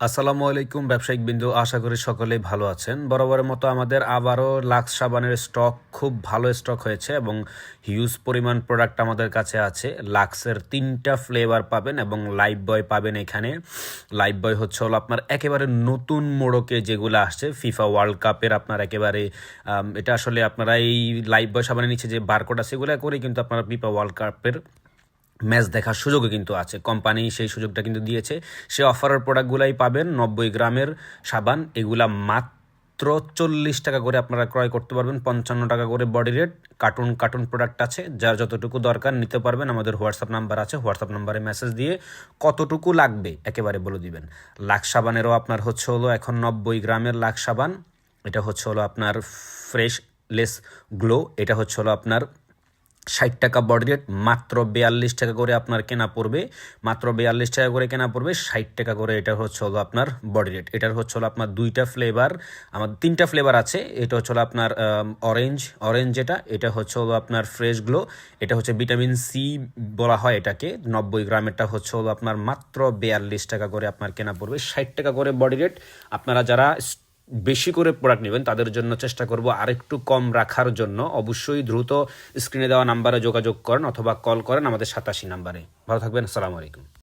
আসসালামু আলাইকুম ব্যবসায়িক বিন্দু, আশা করি সকলেই ভালো আছেন। বরাবরের মতো আমাদের আবারও লাক্স সাবানের স্টক খুব ভালো স্টক হয়েছে এবং হিউজ পরিমাণ প্রোডাক্ট আমাদের কাছে আছে। লাক্সের 3টা ফ্লেভার পাবেন এবং লাইফ বয় পাবেন। এখানে লাইফ বয় হলো আপনার একেবারে নতুন মোড়কে যেগুলো আসছে ফিফা ওয়ার্ল্ড কাপের, আপনার একেবারে এটা আসলে আপনারা এই লাইফ বয় সাবানের নিচে যে বারকোড আছে সেগুলো করে কিন্তু আপনারা ফিফা ওয়ার্ল্ড কাপের ম্যাচ দেখার সুযোগও কিন্তু আছে। কোম্পানি সেই সুযোগটা কিন্তু দিয়েছে। সে অফারের প্রোডাক্টগুলাই পাবেন। 90 গ্রামের সাবান, এগুলা মাত্র 40 টাকা করে আপনারা ক্রয় করতে পারবেন। 55 টাকা করে body rate. Cartoon cartoon product আছে, যার যতটুকু দরকার নিতে পারবেন। আমাদের হোয়াটসঅ্যাপ নাম্বার আছে, হোয়াটসঅ্যাপ নাম্বারে মেসেজ দিয়ে কতটুকু লাগবে একেবারে বলে দিবেন। লাক্স সাবানেরও আপনার হলো এখন 90 গ্রামের লাক্স সাবান। এটা হলো আপনার ফ্রেশ লেস গ্লো। এটা হলো আপনার 60 টাকা বডি রেট, মাত্র 42 টাকা করে আপনার কেনা পড়বে। মাত্র 42 টাকা করে কেনা পড়বে, 60 টাকা করে এটা হলো আপনার বডি রেট। এটার হলো আপনার 2টা ফ্লেভার, আমাদের 3টা ফ্লেভার আছে। এটা হলো আপনার অরেঞ্জ এটা হলো আপনার ফ্রেশ গ্লো। এটা ভিটামিন সি বলা হয় এটাকে। 90 গ্রামেরটা হলো আপনার মাত্র 42 টাকা করে আপনার কেনা পড়বে, 60 টাকা করে বডি রেট। আপনারা যারা বেশি করে প্রোডাক্ট নেবেন তাদের জন্য চেষ্টা করব আরেকটু কম রাখার জন্য। অবশ্যই দ্রুত স্ক্রিনে দেওয়া নাম্বারে যোগাযোগ করেন অথবা কল করেন আমাদের 87 নাম্বারে। ভালো থাকবেন, আসসালামু আলাইকুম।